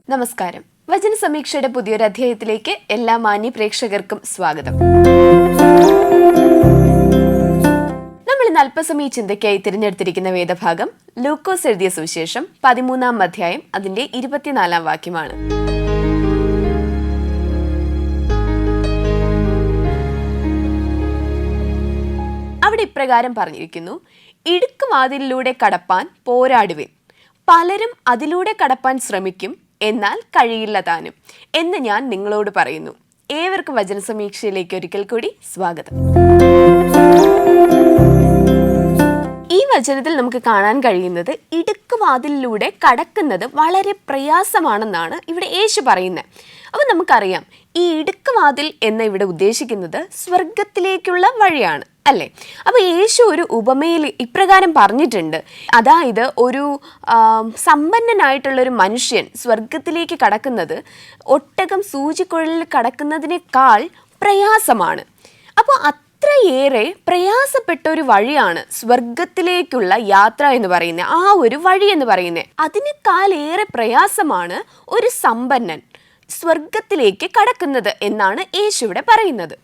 നമസ്കാരം. വചന സമീക്ഷയുടെ പുതിയൊരു അധ്യായത്തിലേക്ക് എല്ലാ മാന്യ പ്രേക്ഷകർക്കും സ്വാഗതം. നമ്മൾ ഇന്ന് അല്പസമയ ചിന്തയ്ക്കായി തിരഞ്ഞെടുത്തിരിക്കുന്ന വേദഭാഗം ലൂക്കോസ് എഴുതിയ സുവിശേഷം 13-ാം അധ്യായം അതിന്റെ 24-ാം വാക്യമാണ്. അവിടെ ഇപ്രകാരം പറഞ്ഞിരിക്കുന്നു: ഇടുക്കുവാതിലിലൂടെ കടപ്പാൻ പോരാടുവിൻ, പലരും അതിലൂടെ കടപ്പാൻ ശ്രമിക്കും, എന്നാൽ കഴിയില്ല താനും എന്ന് ഞാൻ നിങ്ങളോട് പറയുന്നു. ഏവർക്കും വചന സമീക്ഷയിലേക്ക് ഒരിക്കൽ കൂടി സ്വാഗതം. ഈ വചനത്തിൽ നമുക്ക് കാണാൻ കഴിയുന്നത് ഇടുക്കുവാതിലിലൂടെ കടക്കുന്നത് വളരെ പ്രയാസമാണെന്നാണ് ഇവിടെ യേശു പറയുന്നത്. അപ്പം നമുക്കറിയാം, ഈ ഇടുക്കുവാതിൽ എന്ന് ഇവിടെ ഉദ്ദേശിക്കുന്നത് സ്വർഗത്തിലേക്കുള്ള വഴിയാണ്, അല്ലേ? അപ്പോൾ യേശു ഒരു ഉപമയിൽ ഇപ്രകാരം പറഞ്ഞിട്ടുണ്ട്. അതായത് ഒരു സമ്പന്നനായിട്ടുള്ളൊരു മനുഷ്യൻ സ്വർഗത്തിലേക്ക് കടക്കുന്നത് ഒട്ടകം സൂചിക്കുഴലിൽ കടക്കുന്നതിനേക്കാൾ പ്രയാസമാണ്. അപ്പോൾ അത്രയേറെ പ്രയാസപ്പെട്ട ഒരു വഴിയാണ് സ്വർഗത്തിലേക്കുള്ള യാത്ര എന്ന് പറയുന്നത്, ആ ഒരു വഴി എന്ന് പറയുന്നത്. അതിനേക്കാൾ ഏറെ പ്രയാസമാണ് ഒരു സമ്പന്നൻ സ്വർഗത്തിലേക്ക് കടക്കുന്നത് എന്നാണ് യേശു ഇവിടെ പറയുന്നത്.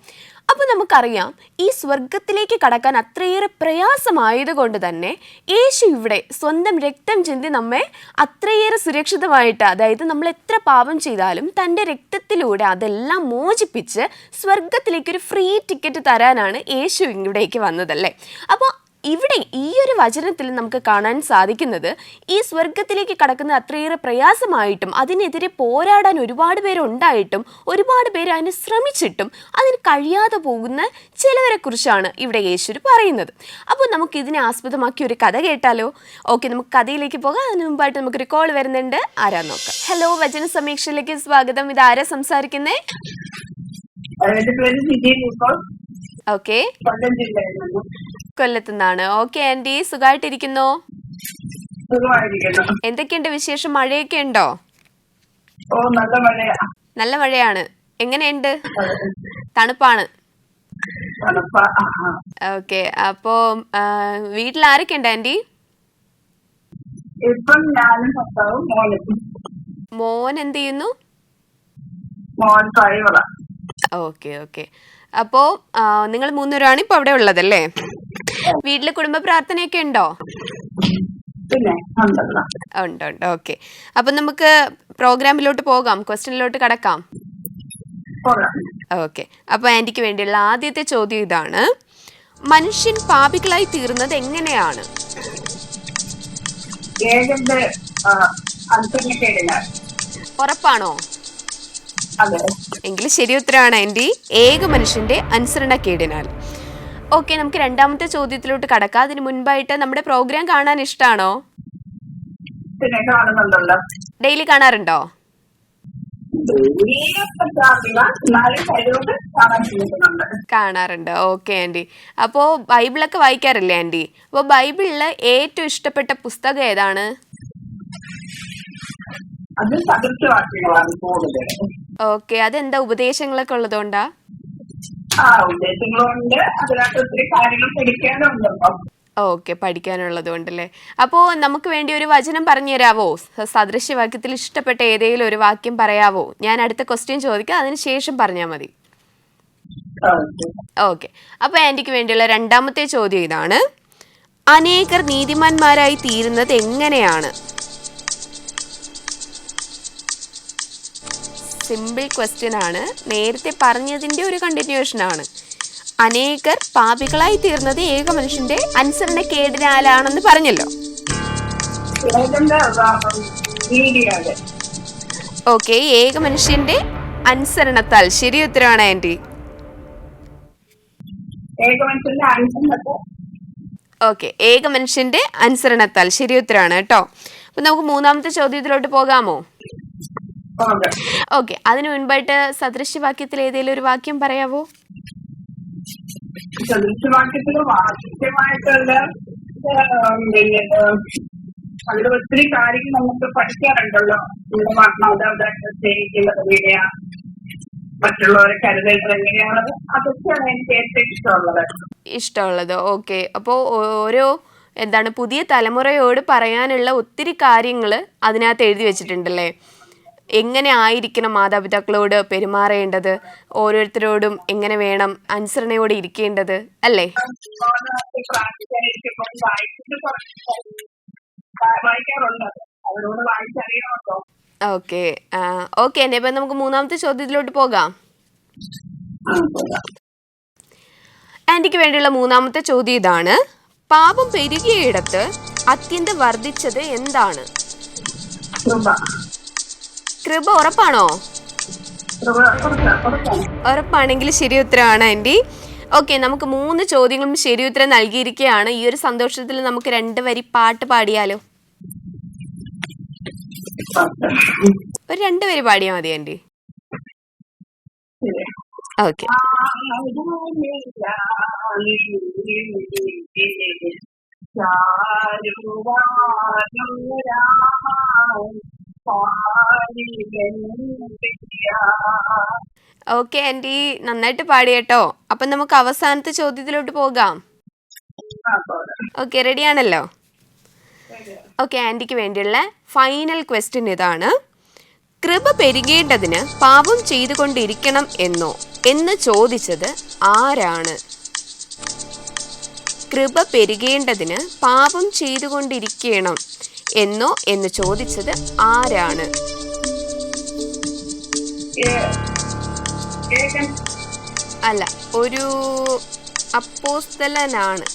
അപ്പോൾ നമുക്കറിയാം, ഈ സ്വർഗത്തിലേക്ക് കടക്കാൻ അത്രയേറെ പ്രയാസമായതുകൊണ്ട് തന്നെ യേശു ഇവിടെ സ്വന്തം രക്തം ചിന്തി നമ്മെ അത്രയേറെ സുരക്ഷിതമായിട്ട്, അതായത് നമ്മൾ എത്ര പാപം ചെയ്താലും തൻ്റെ രക്തത്തിലൂടെ അതെല്ലാം മോചിപ്പിച്ച് സ്വർഗത്തിലേക്കൊരു ഫ്രീ ടിക്കറ്റ് തരാനാണ് യേശു ഇവിടേക്ക് വന്നതല്ലേ. അപ്പോൾ ഇവിടെ ഈ ഒരു വചനത്തിൽ നമുക്ക് കാണാൻ സാധിക്കുന്നത്, ഈ സ്വർഗത്തിലേക്ക് കടക്കുന്നത് അത്രയേറെ പ്രയാസമായിട്ടും അതിനെതിരെ പോരാടാൻ ഒരുപാട് പേരുണ്ടായിട്ടും ഒരുപാട് പേര് അതിന് ശ്രമിച്ചിട്ടും അതിന് കഴിയാതെ പോകുന്ന ചിലവരെ കുറിച്ചാണ് ഇവിടെ യേശു പറയുന്നത്. അപ്പോൾ നമുക്ക് ഇതിനെ ആസ്പദമാക്കി ഒരു കഥ കേട്ടാലോ? ഓക്കെ, നമുക്ക് കഥയിലേക്ക് പോകാം. അതിന് മുമ്പായിട്ട് നമുക്കൊരു കോൾ വരുന്നുണ്ട്. ആരാ നോക്കാം. ഹലോ, വചന സമീക്ഷയിലേക്ക് സ്വാഗതം. ഇത് ആരാ സംസാരിക്കുന്നേ? ഓക്കെ, കൊല്ലത്തുനിന്നാണ്. ഓക്കെ ആന്റി, സുഖമായിട്ടിരിക്കുന്നോ? എന്തൊക്കെയുണ്ട് വിശേഷം? മഴയൊക്കെ ഉണ്ടോ? നല്ല മഴയാണ്. എങ്ങനെയുണ്ട്? തണുപ്പാണ്. ഓക്കെ, അപ്പോ വീട്ടിൽ ആരൊക്കെ ഉണ്ട് ആന്റി? മോൻ എന്ത് ചെയ്യുന്നു? Okay okay. അപ്പോ നിങ്ങൾ 3 പേരാണ് ഇപ്പൊ അവിടെ ഉള്ളതല്ലേ? വീട്ടില് കുടുംബ പ്രാർത്ഥനയൊക്കെ ഉണ്ടോ? ഉണ്ട് ഉണ്ട്. ഓക്കെ, അപ്പൊ നമുക്ക് പ്രോഗ്രാമിലോട്ട് പോകാം, ക്വസ്റ്റ്യനിലോട്ട് കടക്കാം. ഓക്കെ, അപ്പൊ ആന്റിക്ക് വേണ്ടിയുള്ള ആദ്യത്തെ ചോദ്യം ഇതാണ്: മനുഷ്യൻ പാപികളായി തീർന്നത് എങ്ങനെയാണ്? ഉറപ്പാണോ? എങ്കിൽ ശരി ഉത്തരമാണ് ആന്റി, ഏക മനുഷ്യന്റെ അനുസരണക്കേടിനാൽ. ഓക്കെ, നമുക്ക് രണ്ടാമത്തെ ചോദ്യത്തിലോട്ട് കടക്കാം. അതിന് മുൻപായിട്ട് നമ്മുടെ പ്രോഗ്രാം കാണാൻ ഇഷ്ടമാണോ? ഡെയിലി കാണാറുണ്ടോ? കാണാറുണ്ട്. ഓക്കെ ആന്റി, അപ്പോ ബൈബിളൊക്കെ വായിക്കാറില്ലേ ആന്റി? അപ്പൊ ബൈബിളില് ഏറ്റവും ഇഷ്ടപ്പെട്ട പുസ്തകം ഏതാണ്? ഓക്കെ, അതെന്താ, ഉപദേശങ്ങളൊക്കെ ഉള്ളതുകൊണ്ടാ? ഓക്കെ, പഠിക്കാനുള്ളത് കൊണ്ടല്ലേ. അപ്പോ നമുക്ക് വേണ്ടി ഒരു വചനം പറഞ്ഞു തരാവോ? സദൃശ്യവാക്യത്തിൽ ഇഷ്ടപ്പെട്ട ഏതെങ്കിലും ഒരു വാക്യം പറയാവോ? ഞാൻ അടുത്ത ക്വസ്റ്റ്യൻ ചോദിക്കാം, അതിന് ശേഷം പറഞ്ഞാൽ മതി. ഓക്കെ, അപ്പൊ ആന്റിക്ക് വേണ്ടിയുള്ള രണ്ടാമത്തെ ചോദ്യം ഇതാണ്: അനേകർ നീതിമാന്മാരായി തീരുന്നത് എങ്ങനെയാണ്? സിമ്പിൾ ക്വസ്റ്റ്യൻ ആണ്, നേരത്തെ പറഞ്ഞതിന്റെ ഒരു കണ്ടിന്യൂഷൻ ആണ്. അനേകർ പാപികളായി തീർന്നത് ഏക മനുഷ്യന്റെ അനുസരണക്കേടിനാലാണെന്ന് പറഞ്ഞല്ലോ. ഓക്കെ, ഏക മനുഷ്യന്റെ അനുസരണത്താൽ. ശരി ഉത്തരവാണ് ആന്റി. ഓക്കെ, ഏക മനുഷ്യന്റെ അനുസരണത്താൽ. ശരി ഉത്തരവാണ് കേട്ടോ. അപ്പൊ നമുക്ക് മൂന്നാമത്തെ ചോദ്യത്തിലോട്ട് പോകാമോ? ഓക്കെ, അതിനു മുൻപായിട്ട് സദൃശ്യവാക്യത്തിൽ ഏതെങ്കിലും ഒരു വാക്യം പറയാവോ? സദൃശ്യവാക്യത്തില് വാക്യമായിട്ടുള്ള അതിൽ ഒത്തിരി കാര്യങ്ങൾ നമുക്ക് പഠിക്കാറുണ്ടല്ലോ. നമ്മുടെ മാതാപിതാക്കളെ സ്നേഹിക്കേണ്ടത് എങ്ങനെയാ, മറ്റുള്ളവരെ കരുതേണ്ടത് എങ്ങനെയാണത് അതൊക്കെയാണ് എനിക്ക് ഏറ്റവും ഇഷ്ടമുള്ളത്. ഇഷ്ടമുള്ളത്. ഓക്കെ. അപ്പോൾ ഓരോ എന്താണ് പുതിയ തലമുറയോട് പറയാനുള്ള ഒത്തിരി കാര്യങ്ങൾ അതിനകത്ത് എഴുതി വെച്ചിട്ടുണ്ടല്ലേ? എങ്ങനെ ആയിരിക്കണം മാതാപിതാക്കളോട് പെരുമാറേണ്ടത്, ഓരോരുത്തരോടും എങ്ങനെ വേണം അനുസരണയോടെ ഇരിക്കേണ്ടത് അല്ലേ? പ്രാർത്ഥിക്കാനിരിക്കുമ്പോൾ വായിക്കാറുണ്ട്. അവരോട് വായിച്ചറിയണമല്ലോ. ഓക്കെ. ഓക്കെ എന്നെ ഇപ്പം നമുക്ക് മൂന്നാമത്തെ ചോദ്യത്തിലോട്ട് പോകാം. ആൻറ്റിക്ക് വേണ്ടിയുള്ള മൂന്നാമത്തെ ചോദ്യം ഇതാണ്: പാപം പെരുകിയിടത്ത് അത്യന്തം വർദ്ധിച്ചത് എന്താണ്? കൃപ. ഉറപ്പാണോ? ഉറപ്പാണെങ്കിൽ ശരി ഉത്തരമാണ് ആൻറ്റി. ഓക്കെ, നമുക്ക് 3 ചോദ്യങ്ങളും ശരി ഉത്തരം നൽകിയിരിക്കുകയാണ്. ഈ ഒരു സന്തോഷത്തിൽ നമുക്ക് 2 വരി പാട്ട് പാടിയാലോ? ഒരു 2 വരി പാടിയാൽ മതി ആൻറ്റി. ഓക്കെ. ഓക്കെ ആൻറ്റി, നന്നായിട്ട് പാടി കേട്ടോ. അപ്പം നമുക്ക് അവസാനത്തെ ചോദ്യത്തിലോട്ട് പോകാം. ഓക്കെ, റെഡി ആണല്ലോ? ഓക്കെ, ആൻറ്റിക്ക് വേണ്ടിയുള്ള ഫൈനൽ ക്വസ്റ്റ്യൻ ഇതാണ്: കൃപ പെരുകേണ്ടതിന് പാപം ചെയ്തുകൊണ്ടിരിക്കണം എന്ന് ചോദിച്ചത് ആരാണ്? കൃപ പെരുകേണ്ടതിന് പാപം ചെയ്തുകൊണ്ടിരിക്കണം എന്ന് ചോദിച്ചത് ആരാണ്? അല്ല, ഒരു അപ്പോസ്തലനാണ്.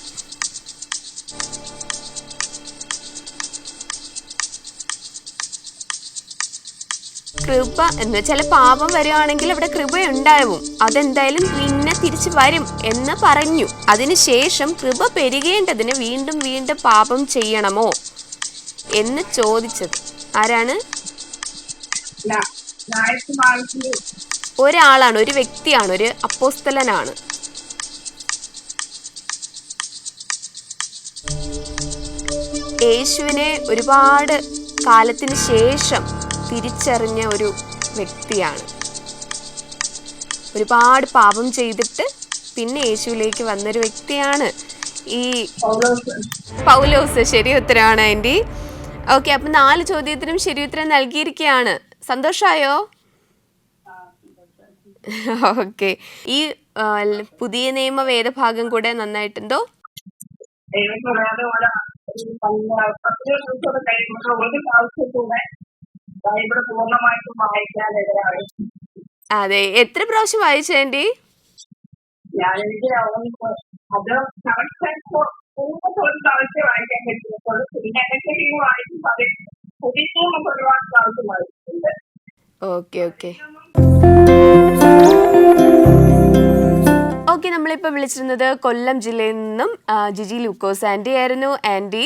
കൃപ എന്ന് വെച്ചാൽ പാപം വരികയാണെങ്കിൽ അവിടെ കൃപ ഉണ്ടാവും, അതെന്തായാലും പിന്നെ തിരിച്ചു വരും എന്ന് പറഞ്ഞു. അതിനുശേഷം കൃപ പെരുകേണ്ടതിന് വീണ്ടും വീണ്ടും പാപം ചെയ്യണമോ എന്ന് ചോദിച്ചത് ആരാണ്? ഒരാളാണ്, ഒരു വ്യക്തിയാണ്, ഒരു അപ്പോസ്തലനാണ്. യേശുവിനെ ഒരുപാട് കാലത്തിന് ശേഷം തിരിച്ചറിഞ്ഞ ഒരു വ്യക്തിയാണ്. ഒരുപാട് പാപം ചെയ്തിട്ട് പിന്നെ യേശുവിലേക്ക് വന്നൊരു വ്യക്തിയാണ് ഈ പൗലോസ്. ശരി ഉത്തരമാണ് ആൻറ്റി. ഓക്കെ, അപ്പം 4 ചോദ്യത്തിനും ശരി ഉത്തരം നൽകിയിരിക്കുകയാണ്. സന്തോഷമായോ? ഓക്കെ. ഈ പുതിയ നിയമ വേദഭാഗം കൂടെ നന്നായിട്ടുണ്ടോ? അതെ, എത്ര പ്രാവശ്യം വായിച്ചു ആൻറ്റി? ഓക്കെ ഓക്കെ ഓക്കെ, നമ്മളിപ്പോൾ വിളിച്ചിരുന്നത് കൊല്ലം ജില്ലയിൽ നിന്നും ജിജി ലൂക്കോസ് ആൻറ്റി ആയിരുന്നു. ആൻറ്റി,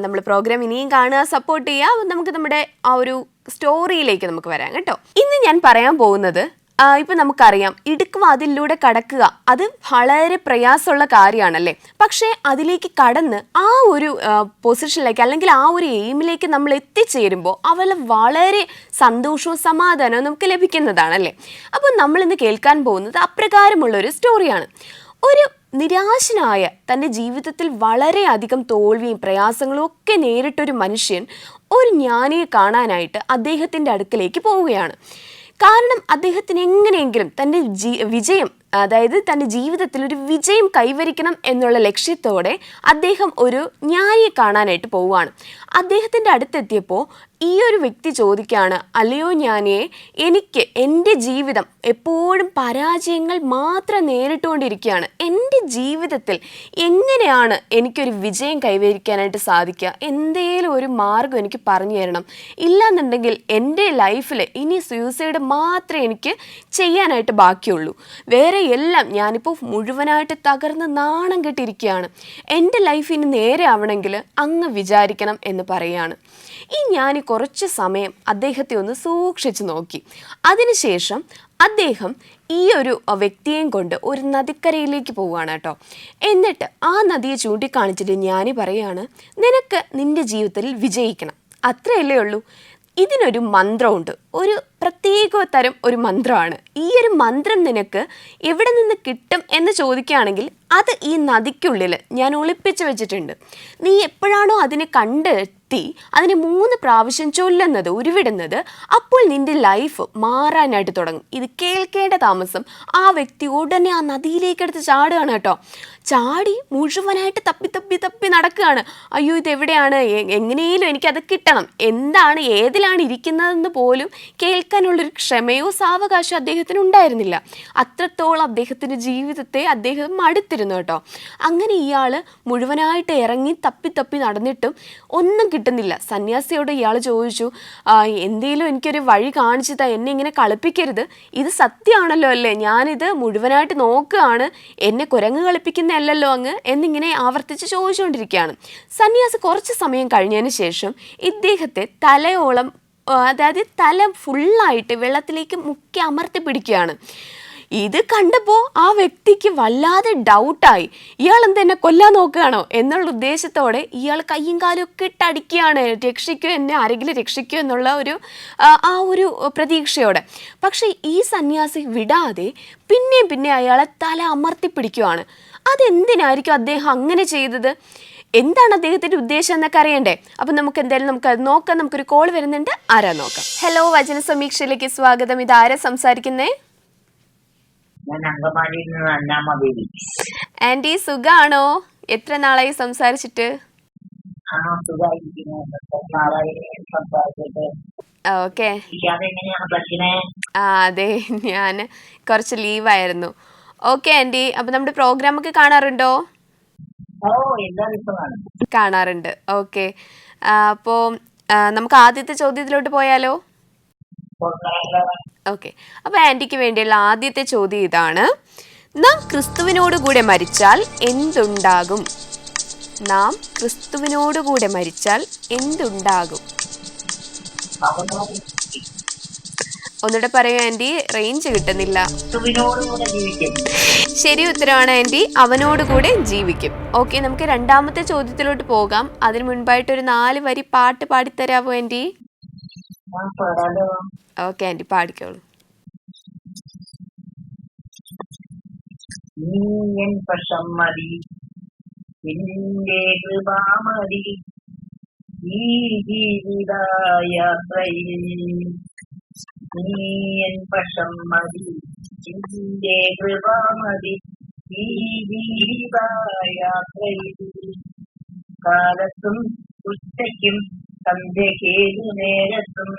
നമ്മൾ പ്രോഗ്രാം ഇനിയും കാണുക, സപ്പോർട്ട് ചെയ്യുക. നമുക്ക് നമ്മുടെ ആ ഒരു സ്റ്റോറിയിലേക്ക് നമുക്ക് വരാം കേട്ടോ. ഇന്ന് ഞാൻ പറയാൻ പോകുന്നത്, ഇപ്പം നമുക്കറിയാം ഇടുക്കുവാതിലൂടെ കടക്കുക അത് വളരെ പ്രയാസമുള്ള കാര്യമാണല്ലേ. പക്ഷേ അതിലേക്ക് കടന്ന് ആ ഒരു പൊസിഷനിലേക്ക് അല്ലെങ്കിൽ ആ ഒരു എയിമിലേക്ക് നമ്മൾ എത്തിച്ചേരുമ്പോൾ അവൾ വളരെ സന്തോഷവും സമാധാനവും നമുക്ക് ലഭിക്കുന്നതാണല്ലേ. അപ്പോൾ നമ്മളിന്ന് കേൾക്കാൻ പോകുന്നത് അപ്രകാരമുള്ളൊരു സ്റ്റോറിയാണ്. ഒരു നിരാശനായ തൻ്റെ ജീവിതത്തിൽ വളരെയധികം തോൽവിയും പ്രയാസങ്ങളും ഒക്കെ നേരിട്ടൊരു മനുഷ്യൻ ഒരു ജ്ഞാനിയെ കാണാനായിട്ട് അദ്ദേഹത്തിൻ്റെ അടുക്കലേക്ക് പോവുകയാണ്. കാരണം അദ്ദേഹത്തിന് എങ്ങനെയെങ്കിലും തൻ്റെ വിജയം, അതായത് തൻ്റെ ജീവിതത്തിൽ ഒരു വിജയം കൈവരിക്കണം എന്നുള്ള ലക്ഷ്യത്തോടെ അദ്ദേഹം ഒരു ജ്ഞാനിയെ കാണാനായിട്ട് പോവുകയാണ്. അദ്ദേഹത്തിൻ്റെ അടുത്തെത്തിയപ്പോൾ ഈ ഒരു വ്യക്തി ചോദിക്കുകയാണ്, അല്ലയോ ജ്ഞാനിയെ, എനിക്ക് എൻ്റെ ജീവിതം എപ്പോഴും പരാജയങ്ങൾ മാത്രം നേരിട്ടുകൊണ്ടിരിക്കുകയാണ്. എൻ്റെ ജീവിതത്തിൽ എങ്ങനെയാണ് എനിക്കൊരു വിജയം കൈവരിക്കാനായിട്ട് സാധിക്കുക? എന്തേലും ഒരു മാർഗം എനിക്ക് പറഞ്ഞു തരണം. ഇല്ലാന്നുണ്ടെങ്കിൽ എൻ്റെ ലൈഫിൽ ഇനി സൂയിസൈഡ് മാത്രമേ എനിക്ക് ചെയ്യാനായിട്ട് ബാക്കിയുള്ളൂ. വേറെ എല്ലാം ഞാനിപ്പോൾ മുഴുവനായിട്ട് തകർന്ന് നാണം കെട്ടിരിക്കുകയാണ്. എൻ്റെ ലൈഫ് ഇനി നേരെ ആവണമെങ്കിൽ അങ്ങ് വിചാരിക്കണം എന്ന് പറയുകയാണ്. ഈ ഞാൻ കുറച്ച് സമയം അദ്ദേഹത്തെ ഒന്ന് സൂക്ഷിച്ചു നോക്കി. അതിനുശേഷം അദ്ദേഹം ഈ ഒരു വ്യക്തിയെയും കൊണ്ട് ഒരു നദിക്കരയിലേക്ക് പോവുകയാണ് കേട്ടോ. എന്നിട്ട് ആ നദിയെ ചൂണ്ടിക്കാണിച്ചിട്ട് ജ്ഞാനി പറയുകയാണ്, നിനക്ക് നിൻ്റെ ജീവിതത്തിൽ വിജയിക്കണം, അത്രയല്ലേ ഉള്ളൂ. ഇതിനൊരു മന്ത്രമുണ്ട്, ഒരു പ്രത്യേക തരം ഒരു മന്ത്രമാണ്. ഈ ഒരു മന്ത്രം നിനക്ക് എവിടെ നിന്ന് കിട്ടും എന്ന് ചോദിക്കുകയാണെങ്കിൽ അത് ഈ നദിക്കുള്ളിൽ ഞാൻ ഒളിപ്പിച്ച് വെച്ചിട്ടുണ്ട്. നീ എപ്പോഴാണോ അതിനെ കണ്ടെത്തി അതിനെ 3 പ്രാവശ്യം ചൊല്ലുന്നത്, ഉരുവിടുന്നത്, അപ്പോൾ നിന്റെ ലൈഫ് മാറാനായിട്ട് തുടങ്ങും. ഇത് കേൾക്കേണ്ട താമസം ആ വ്യക്തി ഉടനെ ആ നദിയിലേക്കെടുത്ത് ചാടുകയാണ് കേട്ടോ. ചാടി മുഴുവനായിട്ട് തപ്പി തപ്പി തപ്പി നടക്കുകയാണ്. അയ്യോ ഇതെവിടെയാണ്, എങ്ങനെയും എനിക്കത് കിട്ടണം, എന്താണ് ഏതിലാണ് ഇരിക്കുന്നതെന്ന് പോലും കേൾക്കാനുള്ളൊരു ക്ഷമയോ സാവകാശം അദ്ദേഹത്തിന് ഉണ്ടായിരുന്നില്ല. അത്രത്തോളം അദ്ദേഹത്തിൻ്റെ ജീവിതത്തെ അദ്ദേഹം മടുത്തിരുന്നു കേട്ടോ. അങ്ങനെ ഇയാൾ മുഴുവനായിട്ട് ഇറങ്ങി തപ്പി തപ്പി നടന്നിട്ടും ഒന്നും കിട്ടുന്നില്ല. സന്യാസിയോട് ഇയാൾ ചോദിച്ചു, എന്തേലും എനിക്കൊരു വഴി കാണിച്ചു താ, എന്നെ ഇങ്ങനെ കളിപ്പിക്കരുത്, ഇത് സത്യമാണല്ലോ അല്ലേ, ഞാനിത് മുഴുവനായിട്ട് നോക്കുകയാണ്, എന്നെ കുരങ്ങ് കളിപ്പിക്കുന്നതല്ലല്ലോ അങ്ങ് എന്നിങ്ങനെ ആവർത്തിച്ച് ചോദിച്ചുകൊണ്ടിരിക്കുകയാണ്. സന്യാസി കുറച്ച് സമയം കഴിഞ്ഞതിന് ശേഷം ഇദ്ദേഹത്തെ തലയോളം, അതായത് തല ഫുള്ളായിട്ട് വെള്ളത്തിലേക്ക് മുക്കി അമർത്തി പിടിക്കുകയാണ്. ഇത് കണ്ടപ്പോൾ ആ വ്യക്തിക്ക് വല്ലാതെ ഡൗട്ടായി. ഇയാൾ എന്തെന്നെ കൊല്ലാൻ നോക്കുകയാണോ എന്നുള്ള ഉദ്ദേശത്തോടെ ഇയാൾ കയ്യും കാലും ഒക്കെ ഇട്ടടിക്കുകയാണ്, രക്ഷിക്കൂ എന്നെ, ആരെങ്കിലും രക്ഷിക്കൂ എന്നുള്ള ഒരു പ്രതീക്ഷയോടെ. പക്ഷേ ഈ സന്യാസി വിടാതെ പിന്നെ അയാളെ തല അമർത്തി പിടിക്കുകയാണ്. അതെന്തിനായിരിക്കും അദ്ദേഹം അങ്ങനെ ചെയ്തത്, എന്താണ് അദ്ദേഹത്തിൻ്റെ ഉദ്ദേശം എന്നൊക്കെ അറിയണ്ടേ? അപ്പം നമുക്കത് നോക്കാം. നമുക്കൊരു കോൾ വരുന്നുണ്ട്, ആരാ നോക്കാം. ഹലോ, വചന സമീക്ഷയിലേക്ക് സ്വാഗതം. ഇത് ആരാ സംസാരിക്കുന്നേ? ആന്റി സുഖാണോ? എത്ര നാളായി സംസാരിച്ചിട്ട്? ഓക്കെ. അതെ, ഞാൻ കുറച്ച് ലീവായിരുന്നു. ഓക്കെ ആന്റി, അപ്പൊ നമ്മുടെ പ്രോഗ്രാം ഒക്കെ കാണാറുണ്ടോ? കാണാറുണ്ട്. ഓക്കെ, അപ്പോ നമുക്ക് ആദ്യത്തെ ചോദ്യത്തിലോട്ട് പോയാലോ? ഓക്കെ, അപ്പൊ ആന്റിക്ക് വേണ്ടിയുള്ള ആദ്യത്തെ ചോദ്യം ഇതാണ്: നാം ക്രിസ്തുവിനോടുകൂടെ മരിച്ചാൽ എന്തുണ്ടാകും? നാം ക്രിസ്തുവിനോടുകൂടെ മരിച്ചാൽ എന്തുണ്ടാകും? ഒന്നുകൂടെ പറയൂ ആന്റി, റേഞ്ച് കിട്ടുന്നില്ല. ശരി ഉത്തരവാണ് ആന്റി, അവനോടുകൂടെ ജീവിക്കും. ഓക്കെ, നമുക്ക് രണ്ടാമത്തെ ചോദ്യത്തിലോട്ട് പോകാം. അതിന് മുൻപായിട്ട് ഒരു 4 വരി പാട്ട് പാടിത്തരാവോ ആന്റി? ഓക്കെ ആന്റി, പാടിക്കോളൂ. ഈ ജീവിതയാത്രയിൽ നീയൻ പക്ഷം മതി, നിന്റെ കൃപ മതി. ഈ ജീവിതയാത്രയിൽ കാലത്തും ഉച്ചയ്ക്കും സന്ധ്യക്കേതു നേരത്തും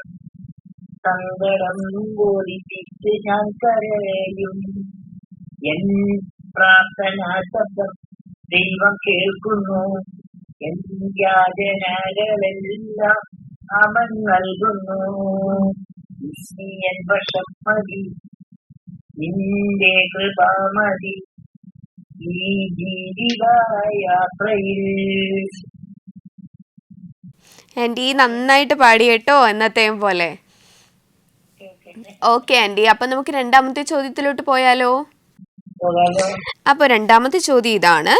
സങ്കടം ബോധിപ്പിച്ച് ഞാൻ കരയും. എൻ പ്രാർത്ഥനാ ശബ്ദം ദൈവം കേൾക്കുന്നു. എൻ യാചനകളെല്ലാം അവൻ നൽകുന്നു. നീയൻ പക്ഷം മതി, നിന്റെ കൃപ മതി, ഈ ജീവിതയാത്രയിൽ. ആന്റി നന്നായിട്ട് പാടി കേട്ടോ, എന്നത്തെയും പോലെ. ഓക്കെ ആന്റി, അപ്പൊ നമുക്ക് രണ്ടാമത്തെ ചോദ്യത്തിലോട്ട് പോയാലോ? അപ്പൊ രണ്ടാമത്തെ ചോദ്യം ഇതാണ്: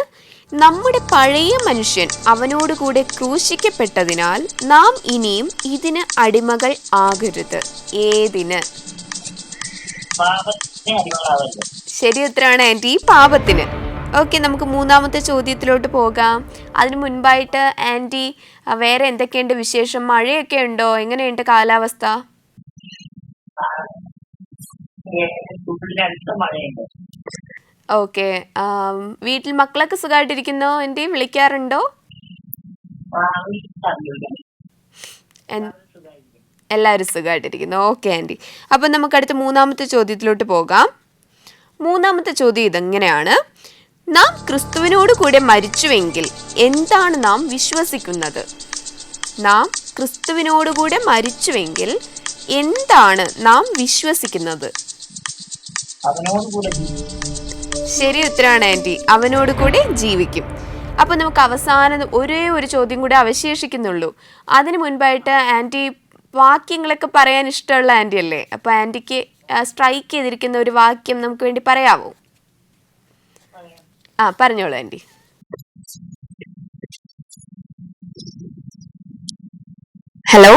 നമ്മുടെ പഴയ മനുഷ്യൻ അവനോടുകൂടെ ക്രൂശിക്കപ്പെട്ടതിനാൽ നാം ഇനിയും ഇതിന് അടിമകൾ ആകരുത്. ഏതിന്? ശരി ഉത്തരമാണ് ആന്റി, പാപത്തിന്. ഓക്കെ, നമുക്ക് മൂന്നാമത്തെ ചോദ്യത്തിലോട്ട് പോകാം. അതിനു മുൻപായിട്ട് ആന്റി, വേറെ എന്തൊക്കെയുണ്ട് വിശേഷം? മഴയൊക്കെ ഉണ്ടോ? എങ്ങനെയുണ്ട് കാലാവസ്ഥ? ഓക്കെ, വീട്ടിൽ മക്കളൊക്കെ സുഖമായിട്ടിരിക്കുന്നോ ആന്റി? വിളിക്കാറുണ്ടോ? എല്ലാവരും സുഖമായിട്ടിരിക്കുന്നു. ഓക്കെ ആന്റി, അപ്പം നമുക്ക് അടുത്ത മൂന്നാമത്തെ ചോദ്യത്തിലോട്ട് പോകാം. മൂന്നാമത്തെ ചോദ്യം ഇതെങ്ങനെയാണ്: നാം ക്രിസ്തുവിനോട് കൂടെ മരിച്ചുവെങ്കിൽ എന്താണ് നാം വിശ്വസിക്കുന്നത്? നാം ക്രിസ്തുവിനോടുകൂടെ മരിച്ചുവെങ്കിൽ എന്താണ് നാം വിശ്വസിക്കുന്നത്? ശരി ഉത്തരമാണ് ആന്റി, അവനോട് കൂടെ ജീവിക്കും. അപ്പൊ നമുക്ക് അവസാനം ഒരേ ഒരു ചോദ്യം കൂടെ അവശേഷിക്കുന്നുള്ളൂ. അതിനു മുൻപായിട്ട് ആന്റി വാക്യങ്ങളൊക്കെ പറയാൻ ഇഷ്ടമുള്ള ആന്റി അല്ലേ? അപ്പൊ ആന്റിക്ക് സ്ട്രൈക്ക് ചെയ്തിരിക്കുന്ന ഒരു വാക്യം നമുക്ക് വേണ്ടി പറയാവോ? പറഞ്ഞോളൂ ആന്റി. ഹലോ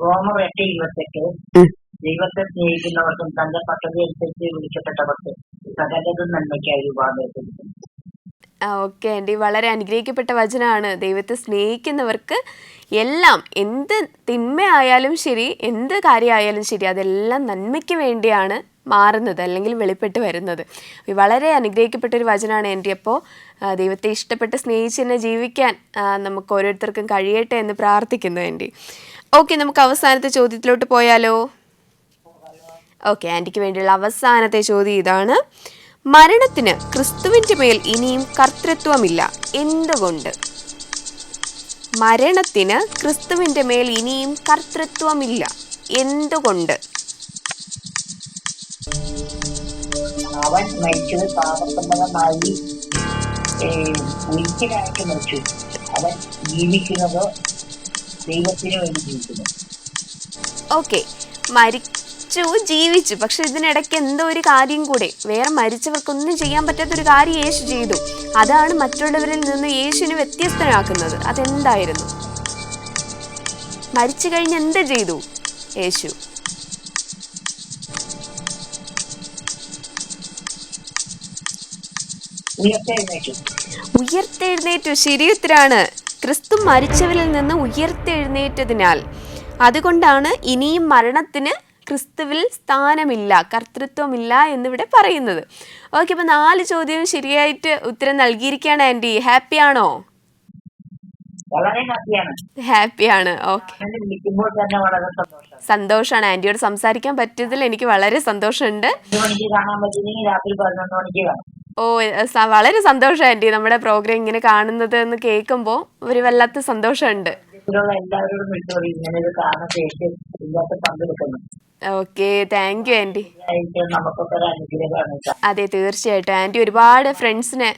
റോമർ 8:28 ദൈവത്തെ സ്നേഹിക്കുന്നവർക്കും തന്റെ പദ്ധതി അനുസരിച്ച് വിളിക്കപ്പെട്ടവർക്ക് സകലതും നന്മയ്ക്കായി രൂപാന്തരപ്പെടുത്തും. ഓക്കെ ആൻറ്റി, വളരെ അനുഗ്രഹിക്കപ്പെട്ട വചനമാണ്. ദൈവത്തെ സ്നേഹിക്കുന്നവർക്ക് എല്ലാം, എന്ത് തിന്മയായാലും ശരി, എന്ത് കാര്യമായാലും ശരി, അതെല്ലാം നന്മയ്ക്ക് വേണ്ടിയാണ് മാറുന്നത് അല്ലെങ്കിൽ വെളിപ്പെട്ട് വരുന്നത്. വളരെ അനുഗ്രഹിക്കപ്പെട്ടൊരു വചനമാണ് ആൻറ്റി. അപ്പോൾ ദൈവത്തെ ഇഷ്ടപ്പെട്ട് സ്നേഹിച്ച് തന്നെ ജീവിക്കാൻ നമുക്ക് ഓരോരുത്തർക്കും കഴിയട്ടെ എന്ന് പ്രാർത്ഥിക്കുന്നു ആൻറ്റി. ഓക്കെ, നമുക്ക് അവസാനത്തെ ചോദ്യത്തിലോട്ട് പോയാലോ? ഓക്കെ, ആൻറ്റിക്ക് വേണ്ടിയുള്ള അവസാനത്തെ ചോദ്യം ഇതാണ്: മരണത്തിന് ക്രിസ്തുവിൻ്റെ മേൽ ഇനിയും കർത്തൃത്വമില്ല, എന്തുകൊണ്ട്? മരണത്തിന് ക്രിസ്തുവിൻ്റെ മേൽ ഇനിയും കർത്തൃത്വമില്ല, എന്തുകൊണ്ട്? അവൻ മരിച്ചത് പാപസംബന്ധമായി ഒരിക്കലായിട്ട് മരിച്ചു. അവൻ ജീവിക്കുന്നത് ദൈവത്തിന് വേണ്ടി ജീവിക്കുന്നു. ഓക്കെ, ജീവിച്ചു, പക്ഷെ ഇതിനിടയ്ക്ക് എന്തോ ഒരു കാര്യം കൂടെ, വേറെ മരിച്ചവർക്കൊന്നും ചെയ്യാൻ പറ്റാത്തൊരു കാര്യം യേശു ചെയ്തു. അതാണ് മറ്റുള്ളവരിൽ നിന്ന് യേശുവിനെ വ്യത്യസ്തനാക്കുന്നത്. അതെന്തായിരുന്നു? മരിച്ചു കഴിഞ്ഞ് എന്ത് ചെയ്തു യേശു? ഉയർത്തെഴുന്നേറ്റു. ശരി ഉത്തരാണ്. ക്രിസ്തു മരിച്ചവരിൽ നിന്ന് ഉയർത്തെഴുന്നേറ്റതിനാൽ, അതുകൊണ്ടാണ് ഇനിയും മരണത്തിന് ക്രിസ്തുവിൽ സ്ഥാനമില്ല, കർത്തൃത്വമില്ല എന്നിവിടെ പറയുന്നത്. ഓക്കെ, അപ്പോൾ 4 ചോദ്യവും ശരിയായിട്ട് ഉത്തരം നൽകിയിരിക്കുകയാണ് ആൻറ്റി. ഹാപ്പിയാണോ? ഹാപ്പിയാണ്. ഓക്കെ, സന്തോഷമാണ്. ആൻറ്റിയോട് സംസാരിക്കാൻ പറ്റിയതിൽ എനിക്ക് വളരെ സന്തോഷമുണ്ട്. ഓ, വളരെ സന്തോഷം ആൻറ്റി, നമ്മുടെ പ്രോഗ്രാം ഇങ്ങനെ കാണുന്നത് എന്ന് കേൾക്കുമ്പോൾ ഒരു വല്ലാത്ത സന്തോഷമുണ്ട്. Okay, thank you aunty. അതെ, തീർച്ചയായിട്ടും ആൻറ്റി ഒരുപാട് ഫ്രണ്ട്സിനെ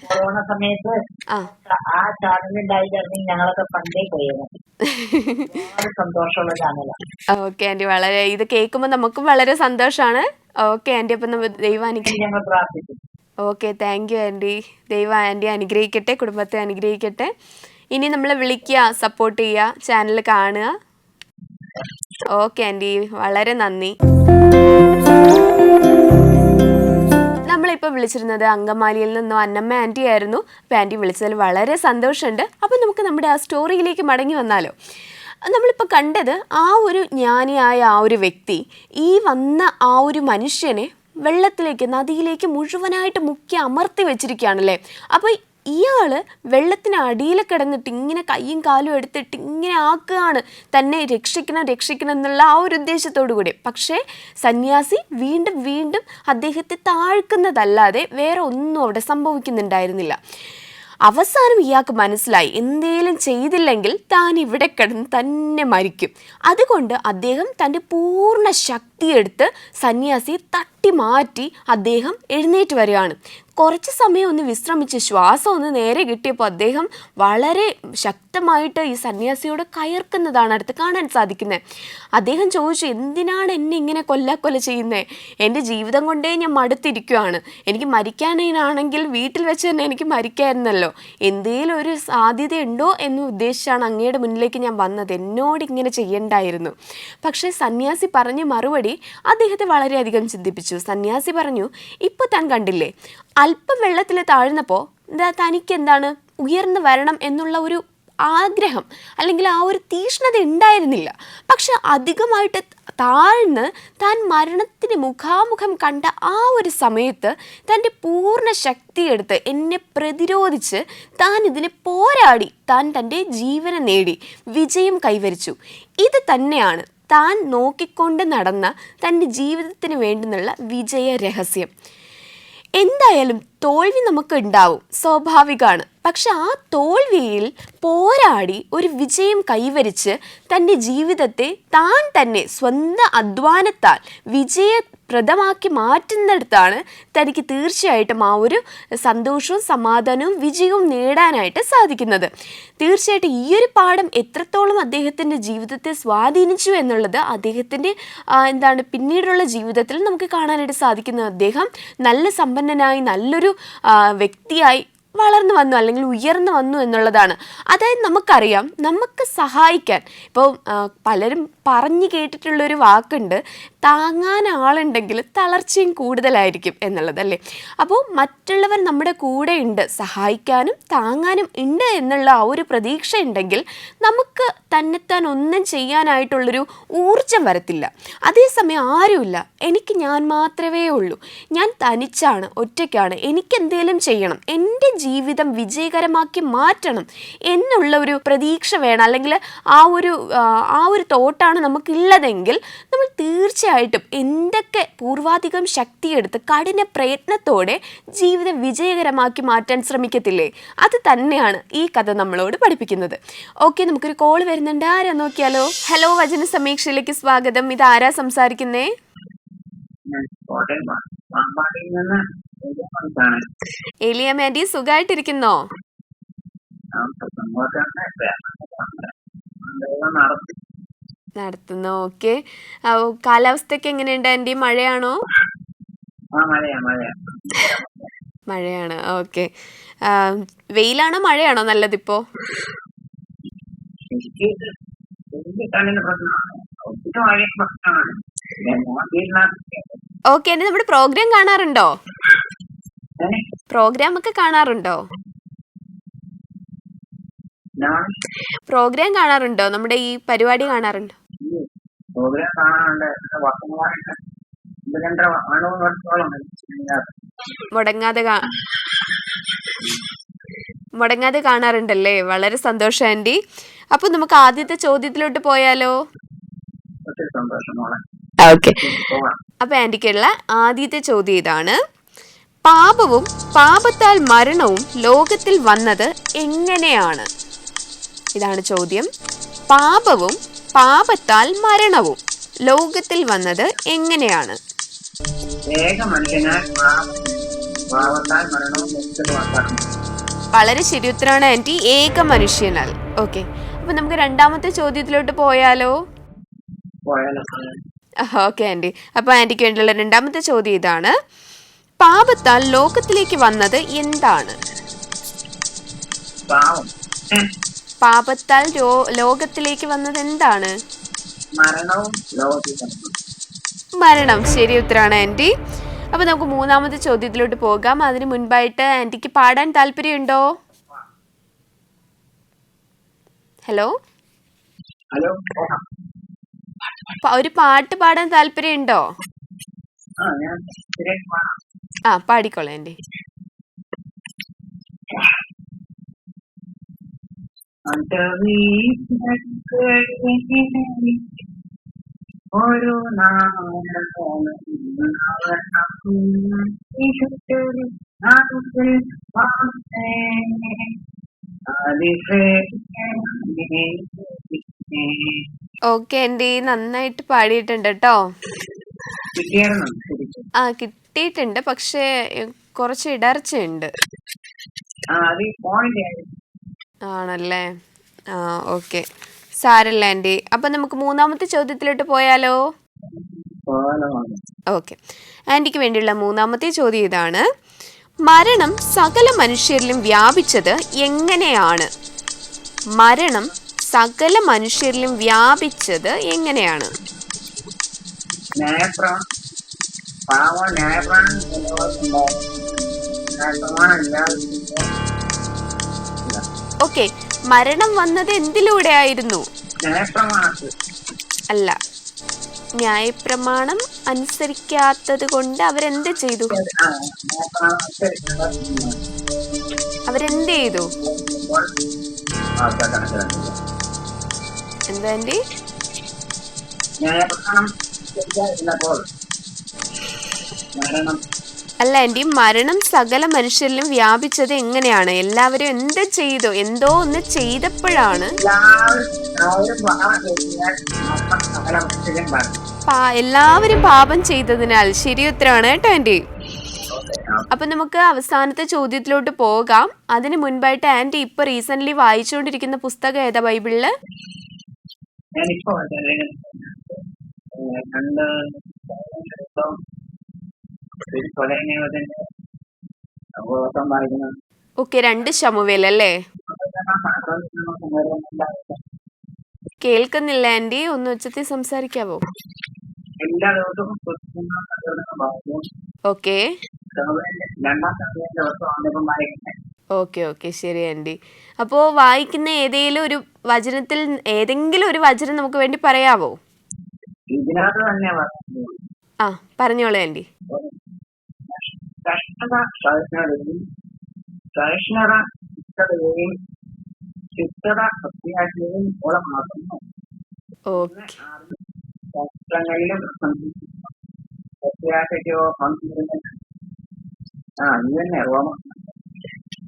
ഓക്കെ ആൻറ്റി, വളരെ ഇത് കേൾക്കുമ്പോൾ നമുക്കും വളരെ സന്തോഷമാണ്. ഓക്കെ ആൻറ്റി, അപ്പം ദൈവം അനുഗ്രഹിക്കട്ടെ. Okay, thank you aunty. ദൈവം ആൻറ്റി അനുഗ്രഹിക്കട്ടെ, കുടുംബത്തെ അനുഗ്രഹിക്കട്ടെ. ഇനി നമ്മൾ വിളിക്കുക, സപ്പോർട്ട് ചെയ്യുക, ചാനൽ കാണുക. ഓക്കെ ആൻറ്റി, വളരെ നന്ദി. നമ്മളിപ്പോൾ വിളിച്ചിരുന്നത് അങ്കമാലിയിൽ നിന്നോ അന്നമ്മ ആൻറ്റി ആയിരുന്നു. അപ്പോൾ ആൻറ്റി വിളിച്ചതിൽ വളരെ സന്തോഷമുണ്ട്. അപ്പോൾ നമുക്ക് നമ്മുടെ ആ സ്റ്റോറിയിലേക്ക് മടങ്ങി വന്നാലോ? നമ്മളിപ്പോൾ കണ്ടത് ആ ഒരു ജ്ഞാനിയായ ആ ഒരു വ്യക്തി ഈ വന്ന ആ ഒരു മനുഷ്യനെ വെള്ളത്തിലേക്ക്, നദിയിലേക്ക് മുഴുവനായിട്ട് മുക്കി അമർത്തി വെച്ചിരിക്കുകയാണല്ലേ. അപ്പോൾ ഇയാൾ വെള്ളത്തിന് അടിയിൽ കിടന്നിട്ട് ഇങ്ങനെ കൈയും കാലും എടുത്തിട്ട് ഇങ്ങനെ ആക്കുകയാണ്, തന്നെ രക്ഷിക്കണം എന്നുള്ള ആ ഒരു ഉദ്ദേശത്തോടു കൂടി. പക്ഷേ സന്യാസി വീണ്ടും വീണ്ടും അദ്ദേഹത്തെ താഴ്ക്കുന്നതല്ലാതെ വേറെ ഒന്നും അവിടെ സംഭവിക്കുന്നുണ്ടായിരുന്നില്ല. അവസാനം ഇയാൾക്ക് മനസ്സിലായി, എന്തേലും ചെയ്തില്ലെങ്കിൽ താൻ ഇവിടെ കിടന്ന് തന്നെ മരിക്കും. അതുകൊണ്ട് അദ്ദേഹം തൻ്റെ പൂർണ്ണ ശക്തിയെടുത്ത് സന്യാസിയെ തട്ടി മാറ്റി അദ്ദേഹം എഴുന്നേറ്റ് വരികയാണ്. കുറച്ച് സമയം ഒന്ന് വിശ്രമിച്ച് ശ്വാസം ഒന്ന് നേരെ കിട്ടിയപ്പോൾ അദ്ദേഹം വളരെ ശക്തമായിട്ട് ഈ സന്യാസിയോട് കയർക്കുന്നതാണ് അടുത്ത് കാണാൻ സാധിക്കുന്നത്. അദ്ദേഹം ചോദിച്ചു, എന്തിനാണ് എന്നെ ഇങ്ങനെ കൊല്ല ചെയ്യുന്നത്? എൻ്റെ ജീവിതം കൊണ്ടേ ഞാൻ മടുത്തിരിക്കുകയാണ്. എനിക്ക് മരിക്കാനാണെങ്കിൽ വീട്ടിൽ വെച്ച് തന്നെ എനിക്ക് മരിക്കായിരുന്നല്ലോ. എന്തേലും ഒരു സാധ്യതയുണ്ടോ എന്ന് ഉദ്ദേശിച്ചാണ് അങ്ങയുടെ മുന്നിലേക്ക് ഞാൻ വന്നത്. എന്നോട് ഇങ്ങനെ ചെയ്യണ്ടായിരുന്നു. പക്ഷേ സന്യാസി പറഞ്ഞ മറുപടി അദ്ദേഹത്തെ വളരെയധികം ചിന്തിപ്പിച്ചു. സന്യാസി പറഞ്ഞു, ഇപ്പോൾ താൻ കണ്ടില്ലേ, അല്പം വെള്ളത്തിൽ താഴ്ന്നപ്പോൾ തനിക്ക് എന്താണ് ഉയർന്നു വരണം എന്നുള്ള ഒരു ആഗ്രഹം അല്ലെങ്കിൽ ആ ഒരു തീഷ്ണത ഉണ്ടായിരുന്നില്ല. പക്ഷെ അധികമായിട്ട് താഴ്ന്ന് താൻ മരണത്തിന് മുഖാമുഖം കണ്ട ആ ഒരു സമയത്ത് തൻ്റെ പൂർണ്ണ ശക്തിയെടുത്ത് എന്നെ പ്രതിരോധിച്ച് താൻ ഇതിനെ പോരാടി താൻ തൻ്റെ ജീവനെ നേടി വിജയം കൈവരിച്ചു. ഇത് തന്നെയാണ് താൻ നോക്കിക്കൊണ്ട് നടന്ന തൻ്റെ ജീവിതത്തിന് വേണ്ടുന്നുള്ള വിജയ രഹസ്യം. എന്തായാലും തോൽവി നമുക്ക് ഉണ്ടാവും, സ്വാഭാവികമാണ്. പക്ഷെ ആ തോൽവിയിൽ പോരാടി ഒരു വിജയം കൈവരിച്ച് തൻ്റെ ജീവിതത്തെ താൻ തന്നെ സ്വന്തം അധ്വാനത്താൽ വിജയപ്രദമാക്കി മാറ്റുന്നിടത്താണ് തനിക്ക് തീർച്ചയായിട്ടും ആ ഒരു സന്തോഷവും സമാധാനവും വിജയവും നേടാനായിട്ട് സാധിക്കുന്നത്. തീർച്ചയായിട്ടും ഈ ഒരു പാഠം എത്രത്തോളം അദ്ദേഹത്തിൻ്റെ ജീവിതത്തെ സ്വാധീനിച്ചു എന്നുള്ളത് അദ്ദേഹത്തിൻ്റെ പിന്നീടുള്ള ജീവിതത്തിൽ നമുക്ക് കാണാനായിട്ട് സാധിക്കുന്നത്. അദ്ദേഹം നല്ല സമ്പന്നനായി നല്ലൊരു വ്യക്തിയായി വളർന്നു വന്നു അല്ലെങ്കിൽ ഉയർന്നു വന്നു എന്നുള്ളതാണ്. അതായത് നമുക്കറിയാം, നമുക്ക് സഹായിക്കാൻ ഇപ്പോൾ പലരും പറഞ്ഞു കേട്ടിട്ടുള്ളൊരു വാക്കുണ്ട്, താങ്ങാൻ ആളുണ്ടെങ്കിൽ തളർച്ചയും കൂടുതലായിരിക്കും എന്നുള്ളത് അല്ലേ. അപ്പോൾ മറ്റുള്ളവർ നമ്മുടെ കൂടെ ഉണ്ട്, സഹായിക്കാനും താങ്ങാനും ഉണ്ട് എന്നുള്ള ആ ഒരു പ്രതീക്ഷ ഉണ്ടെങ്കിൽ നമുക്ക് തന്നെത്താൻ ഒന്നും ചെയ്യാനായിട്ടുള്ളൊരു ഊർജം വരത്തില്ല. അതേസമയം ആരുമില്ല, എനിക്ക് ഞാൻ മാത്രമേ ഉള്ളൂ, ഞാൻ തനിച്ചാണ്, ഒറ്റയ്ക്കാണ്, എനിക്കെന്തേലും ചെയ്യണം, എൻ്റെ ജീവിതം വിജയകരമാക്കി മാറ്റണം എന്നുള്ള ഒരു പ്രതീക്ഷ വേണം, അല്ലെങ്കിൽ ആ ഒരു തോട്ടാണ് നമുക്കുള്ളതെങ്കിൽ നമ്മൾ തീർച്ചയായിട്ടും എന്തൊക്കെ പൂർവാധികം ശക്തിയെടുത്ത് കഠിന പ്രയത്നത്തോടെ ജീവിതം വിജയകരമാക്കി മാറ്റാൻ ശ്രമിക്കത്തില്ലേ? അത് തന്നെയാണ് ഈ കഥ നമ്മളോട് പഠിപ്പിക്കുന്നത്. ഓക്കെ, നമുക്കൊരു കോൾ വരുന്നുണ്ട്, ആരാ നോക്കിയാലോ. ഹലോ, വചന സമീക്ഷയിലേക്ക് സ്വാഗതം. ഇത് ആരാ സംസാരിക്കുന്നേ? എലിയമ്മ ആന്റി, സുഖമായിട്ടിരിക്കുന്നോ? നടത്തുന്നു. ഓക്കെ, കാലാവസ്ഥയൊക്കെ എങ്ങനെയുണ്ട് ആന്റി? മഴയാണോ? മഴയാണ്. ഓക്കെ, വെയിലാണോ മഴയാണോ നല്ലതിപ്പോ? ഓക്കെ ആന്റി, നമ്മുടെ പ്രോഗ്രാം കാണാറുണ്ടോ? പ്രോഗ്രാം ഒക്കെ കാണാറുണ്ടോ? പ്രോഗ്രാം കാണാറുണ്ടോ? നമ്മുടെ ഈ പരിപാടി കാണാറുണ്ടോ? മുടങ്ങാതെ കാണാറുണ്ടല്ലേ? വളരെ സന്തോഷം ആന്റി. അപ്പൊ നമുക്ക് ആദ്യത്തെ ചോദ്യത്തിലോട്ട് പോയാലോ? ഓക്കെ, അപ്പൊ ആന്റിക്കുള്ള ആദ്യത്തെ ചോദ്യം ഇതാണ്: പാപവും പാപത്താൽ മരണവും ലോകത്തിൽ വന്നത് എങ്ങനെയാണ്? ഇതാണ് ചോദ്യം. പാപവും പാപത്താൽ മരണവും ലോകത്തിൽ വന്നത് എങ്ങനെയാണ്? വളരെ ശരി ഉത്തരമാണ് ആന്റി, ഏക മനുഷ്യനാൽ. ഓക്കെ, അപ്പൊ നമുക്ക് രണ്ടാമത്തെ ചോദ്യത്തിലോട്ട് പോയാലോ? ഓക്കെ ആന്റി, അപ്പൊ ആന്റിക്ക് വേണ്ടിയുള്ള രണ്ടാമത്തെ ചോദ്യം ഇതാണ്: പാപത്താൽ ലോകത്തിലേക്ക് വന്നത് എന്താണ്? പാപത്താൽ ലോകത്തിലേക്ക് വന്നത് എന്താണ്? മരണം. ശരി ഉത്തരമാണ് ആന്റി. അപ്പൊ നമുക്ക് മൂന്നാമത്തെ ചോദ്യത്തിലോട്ട് പോകാം. അതിന് മുൻപായിട്ട് ആന്റിക്ക് പാടാൻ താല്പര്യമുണ്ടോ? ഹലോ, ഒരു പാട്ട് പാടാൻ താല്പര്യമുണ്ടോ? പാടിക്കോളാം ആന്റി. ഒരു ഓക്കെ ആന്റി, നന്നായിട്ട് പാടിയിട്ടുണ്ട് കേട്ടോ. കിട്ടിയിട്ടുണ്ട്, പക്ഷേ കുറച്ച് ഇടർച്ചയുണ്ട്. ആണല്ലേ? ഓക്കെ, സാരല്ല ആന്റി. അപ്പൊ നമുക്ക് മൂന്നാമത്തെ ചോദ്യത്തിലോട്ട് പോയാലോ? ഓക്കെ, ആന്റിക്ക് വേണ്ടിയുള്ള മൂന്നാമത്തെ ചോദ്യം ഇതാണ്: മരണം സകല മനുഷ്യരിലും വ്യാപിച്ചത് എങ്ങനെയാണ്? മരണം സകല മനുഷ്യരിലും വ്യാപിച്ചത് എങ്ങനെയാണ്? ഓക്കെ, മരണം വന്നത് എന്തിലൂടെ ആയിരുന്നു? അല്ല, ന്യായപ്രമാണം അനുസരിക്കാത്തത് കൊണ്ട് അവരെന്ത് ചെയ്തു? അവരെന്ത് ചെയ്തു? എന്താ ആന്റി? അല്ല ആന്റി, മരണം സകല മനുഷ്യരിലും വ്യാപിച്ചത് എങ്ങനെയാണ്? എല്ലാവരും എന്ത് ചെയ്തു? എന്തോ ഒന്ന് ചെയ്തപ്പോഴാണ് എല്ലാവരും പാപം ചെയ്തതിനാൽ. ശരി ഉത്തരമാണ് കേട്ടോ ആന്റി. അപ്പൊ നമുക്ക് അവസാനത്തെ ചോദ്യത്തിലോട്ട് പോകാം. അതിന് മുൻപായിട്ട് ആന്റി ഇപ്പൊ റീസെന്റ് വായിച്ചുകൊണ്ടിരിക്കുന്ന പുസ്തകം ഏതാ ബൈബിളില്? ഓക്കെ, 2 ശമൂവേൽ അല്ലേ? കേൾക്കുന്നില്ല ആന്റി, ഒന്ന് ഉച്ചത്തിൽ സംസാരിക്കാവോ? എല്ലാ ദിവസവും വായിക്കും. ഓക്കെ രണ്ടാം ദിവസമാണ് ഇപ്പം വായിക്കുന്നത്. ഓക്കെ ഓക്കെ, ശരി ആന്റി. അപ്പോൾ വായിക്കുന്ന ഏതെങ്കിലും ഒരു വചനം നമുക്ക് വേണ്ടി പറയാവോ? ഇതിനകത്ത് തന്നെ പറഞ്ഞു. ആ, പറഞ്ഞോളൂ ആന്റി. കഷ്ടത സഹിഷ്ണുതയും സഹിഷ്ണുത ശിഷ്ടതയും ശിഷ്ടത പ്രത്യാശയും ഉളമാക്കുന്നു. ഓക്കെ കഷ്ടങ്ങളിലും പ്രത്യാശയ്ക്കോ പങ്കിടുന്നില്ല. ഇത് തന്നെ റോമർ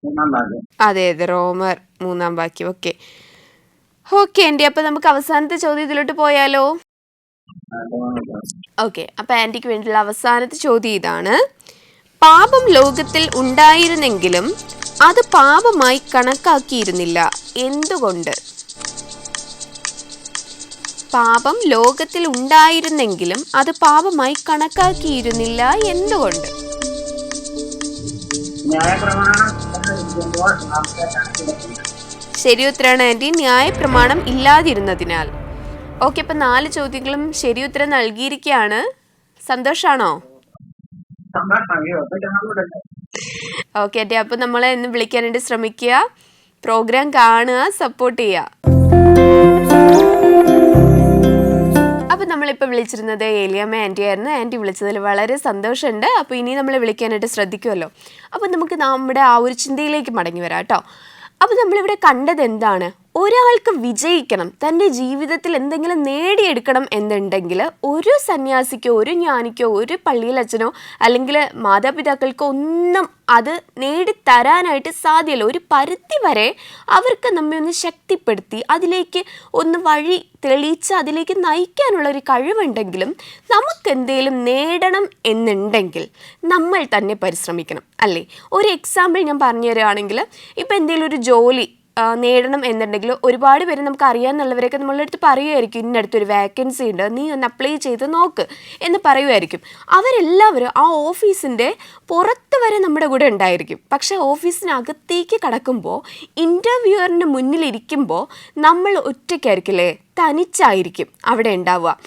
3-ാം ഭാഗം. അതെ അതെ, റോമർ 3-ാം വാക്യം. ഓക്കെ ഓക്കെ ആന്റി, അപ്പൊ നമുക്ക് അവസാനത്തെ ചോദ്യത്തിലോട്ട് പോയാലോ? ഓക്കെ, അപ്പൊ ആന്റിക്ക് വേണ്ടിയുള്ള അവസാനത്തെ ചോദ്യം ഇതാണ്: പാപം ലോകത്തിൽ ഉണ്ടായിരുന്നെങ്കിലും അത് പാപമായി കണക്കാക്കിയിരുന്നില്ല, എന്തുകൊണ്ട്? പാപം ലോകത്തിൽ ഉണ്ടായിരുന്നെങ്കിലും അത് പാപമായി കണക്കാക്കിയിരുന്നില്ല, എന്തുകൊണ്ട്? ശരി ഉത്തരാണ് ആന്റി, ന്യായപ്രമാണം ഇല്ലാതിരുന്നതിനാൽ. ഓക്കെ, അപ്പൊ 4 ചോദ്യങ്ങളും ശരി ഉത്തരം നൽകിയിരിക്കുകയാണ്. സന്തോഷാണോ? ഓക്കെ ആന്റി, അപ്പൊ നമ്മളെ ഇന്ന് വിളിക്കാനായിട്ട് ശ്രമിക്കുക, പ്രോഗ്രാം കാണുക, സപ്പോർട്ട് ചെയ്യുക. അപ്പോൾ നമ്മളിപ്പോൾ വിളിച്ചിരുന്നത് ഏലിയമ്മ ആൻറ്റി ആയിരുന്നു. ആൻറ്റി വിളിച്ചതിൽ വളരെ സന്തോഷമുണ്ട്. അപ്പോൾ ഇനി നമ്മൾ വിളിക്കാനായിട്ട് ശ്രദ്ധിക്കുമല്ലോ. അപ്പോൾ നമുക്ക് നമ്മുടെ ആ ഒരു ചിന്തയിലേക്ക് മടങ്ങി വരാം കേട്ടോ. അപ്പോൾ നമ്മളിവിടെ കണ്ടത് എന്താണ്? ഒരാൾക്ക് വിജയിക്കണം, തൻ്റെ ജീവിതത്തിൽ എന്തെങ്കിലും നേടിയെടുക്കണം എന്നുണ്ടെങ്കിൽ ഒരു സന്യാസിക്കോ ഒരു ജ്ഞാനിക്കോ ഒരു പള്ളിയിലച്ഛനോ അല്ലെങ്കിൽ മാതാപിതാക്കൾക്കോ ഒന്നും അത് നേടിത്തരാനായിട്ട് സാധ്യമല്ല. ഒരു പരിധി വരെ അവർക്ക് നമ്മെ ഒന്ന് ശക്തിപ്പെടുത്തി അതിലേക്ക് ഒന്ന് വഴി തെളിയിച്ച് അതിലേക്ക് നയിക്കാനുള്ള ഒരു കഴിവുണ്ടെങ്കിലും നമുക്കെന്തേലും നേടണം എന്നുണ്ടെങ്കിൽ നമ്മൾ തന്നെ പരിശ്രമിക്കണം, അല്ലേ? ഒരു എക്സാമ്പിൾ ഞാൻ പറഞ്ഞു തരികയാണെങ്കിൽ, ഇപ്പം എന്തെങ്കിലും ഒരു ജോലി നേടണം എന്നുണ്ടെങ്കിൽ ഒരുപാട് പേര് നമുക്ക് അറിയാമെന്നുള്ളവരൊക്കെ നമ്മളുടെ അടുത്ത് പറയുമായിരിക്കും, ഇന്നടുത്തൊരു വേക്കൻസി ഉണ്ട്, നീ ഒന്ന് അപ്ലൈ ചെയ്ത് നോക്ക് എന്ന് പറയുമായിരിക്കും. അവരെല്ലാവരും ആ ഓഫീസിൻ്റെ പുറത്ത് വരെ നമ്മുടെ കൂടെ ഉണ്ടായിരിക്കും. പക്ഷേ ഓഫീസിനകത്തേക്ക് കടക്കുമ്പോൾ ഇൻ്റർവ്യൂവറിൻ്റെ മുന്നിലിരിക്കുമ്പോൾ നമ്മൾ ഒറ്റയ്ക്കായിരിക്കില്ലേ, തനിച്ചായിരിക്കും അവിടെ ഉണ്ടാവുക.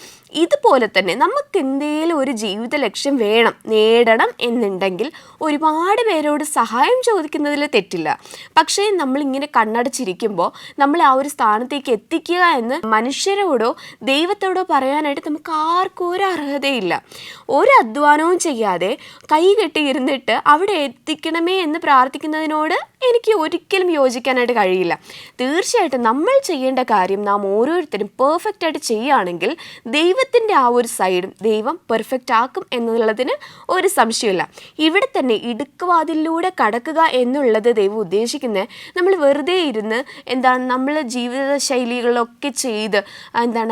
ഇതുപോലെ തന്നെ നമുക്ക് എന്തെങ്കിലും ഒരു ജീവിത ലക്ഷ്യം വേണം, നേടണം എന്നുണ്ടെങ്കിൽ ഒരുപാട് പേരോട് സഹായം ചോദിക്കുന്നതിൽ തെറ്റില്ല. പക്ഷേ നമ്മളിങ്ങനെ കണ്ണടച്ചിരിക്കുമ്പോൾ നമ്മൾ ആ ഒരു സ്ഥാനത്തേക്ക് എത്തിക്കുക എന്ന് മനുഷ്യരോടോ ദൈവത്തോടോ പറയാനായിട്ട് നമുക്ക് ആർക്കും ഒരു അർഹതയില്ല. ഒരു അധ്വാനവും ചെയ്യാതെ കൈ കെട്ടിയിരുന്നിട്ട് അവിടെ എത്തിക്കണമേ എന്ന് പ്രാർത്ഥിക്കുന്നതിനോട് എനിക്ക് ഒരിക്കലും യോജിക്കാനായിട്ട് കഴിയില്ല. തീർച്ചയായിട്ടും നമ്മൾ ചെയ്യേണ്ട കാര്യം നാം ഓരോരുത്തരും പെർഫെക്റ്റ് ആയിട്ട് ചെയ്യുകയാണെങ്കിൽ ദൈവത്തിൻ്റെ ആ ഒരു സൈഡും ദൈവം പെർഫെക്റ്റ് ആക്കും എന്നുള്ളതിന് ഒരു സംശയമില്ല. ഇവിടെ തന്നെ ഇടുക്കുവാതിലൂടെ കടക്കുക എന്നുള്ളത് ദൈവം ഉദ്ദേശിക്കുന്നത് നമ്മൾ വെറുതെ ഇരുന്ന് നമ്മൾ ജീവിത ശൈലികളൊക്കെ ചെയ്ത്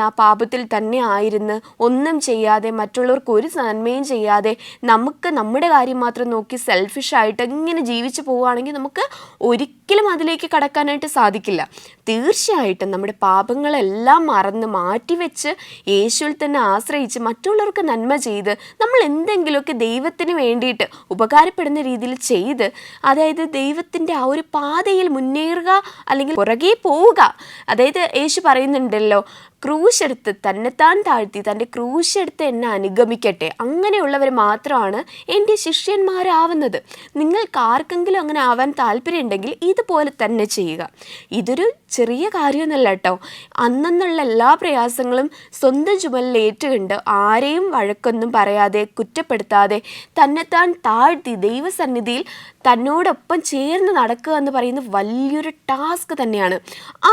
ആ പാപത്തിൽ തന്നെ ആയിരുന്ന് ഒന്നും ചെയ്യാതെ മറ്റുള്ളവർക്ക് ഒരു നന്മയും ചെയ്യാതെ നമുക്ക് നമ്മുടെ കാര്യം മാത്രം നോക്കി സെൽഫിഷായിട്ട് ഇങ്ങനെ ജീവിച്ചു പോവുകയാണെങ്കിൽ നമുക്ക് ഒരിക്കലും അതിലേക്ക് കടക്കാനായിട്ട് സാധിക്കില്ല. തീർച്ചയായിട്ടും നമ്മുടെ പാപങ്ങളെല്ലാം മറന്ന് മാറ്റിവെച്ച് യേശുവിൽ തന്നെ ആശ്രയിച്ച് മറ്റുള്ളവർക്ക് നന്മ ചെയ്ത് നമ്മൾ എന്തെങ്കിലുമൊക്കെ ദൈവത്തിന് വേണ്ടിയിട്ട് ഉപകാരപ്പെടുന്ന രീതിയിൽ ചെയ്ത്, അതായത് ദൈവത്തിൻ്റെ ആ ഒരു പാതയിൽ മുന്നേറുക അല്ലെങ്കിൽ പുറകെ പോവുക. അതായത് യേശു പറയുന്നുണ്ടല്ലോ, ക്രൂശെടുത്ത് തന്നെത്താൻ താഴ്ത്തി തൻ്റെ ക്രൂശെടുത്ത് എന്നെ അനുഗമിക്കട്ടെ, അങ്ങനെയുള്ളവർ മാത്രമാണ് എൻ്റെ ശിഷ്യന്മാരാവുന്നത്. നിങ്ങൾക്ക് ആർക്കെങ്കിലും അങ്ങനെ ആവാൻ താല്പര്യമുണ്ടെങ്കിൽ ഇതുപോലെ തന്നെ ചെയ്യുക. ഇതൊരു ചെറിയ കാര്യമൊന്നുമല്ല കേട്ടോ. അന്നുള്ള എല്ലാ പ്രയാസങ്ങളും സ്വന്തം ചുമലിൽ ഏറ്റുകൊണ്ട് ആരെയും വഴക്കൊന്നും പറയാതെ കുറ്റപ്പെടുത്താതെ തന്നെത്താൻ താഴ്ത്തി ദൈവസന്നിധിയിൽ തന്നോടൊപ്പം ചേർന്ന് നടക്കുക എന്ന് പറയുന്നത് വലിയൊരു ടാസ്ക് തന്നെയാണ്.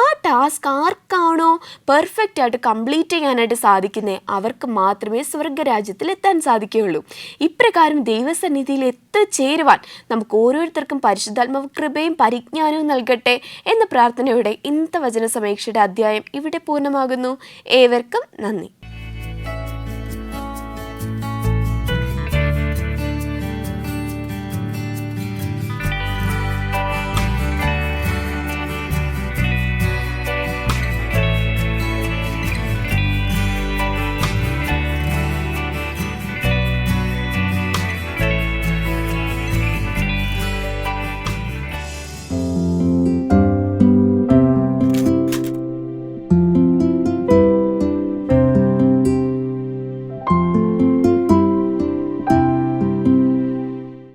ആ ടാസ്ക് ആർക്കാണോ പെർഫെക്റ്റ് ആയിട്ട് കംപ്ലീറ്റ് ചെയ്യാനായിട്ട് സാധിക്കുന്നത് അവർക്ക് മാത്രമേ സ്വർഗരാജ്യത്തിൽ എത്താൻ സാധിക്കുകയുള്ളൂ. ഇപ്രകാരം ദൈവസന്നിധിയിൽ എത്തിച്ചേരുവാൻ നമുക്ക് ഓരോരുത്തർക്കും പരിശുദ്ധാത്മാവ് കൃപയും പരിജ്ഞാനവും നൽകട്ടെ എന്ന പ്രാർത്ഥനയോടെ ഇന്നത്തെ വചന സമീക്ഷയുടെ അധ്യായം ഇവിടെ പൂർണ്ണമാകുന്നു. ഏവർക്കും നന്ദി.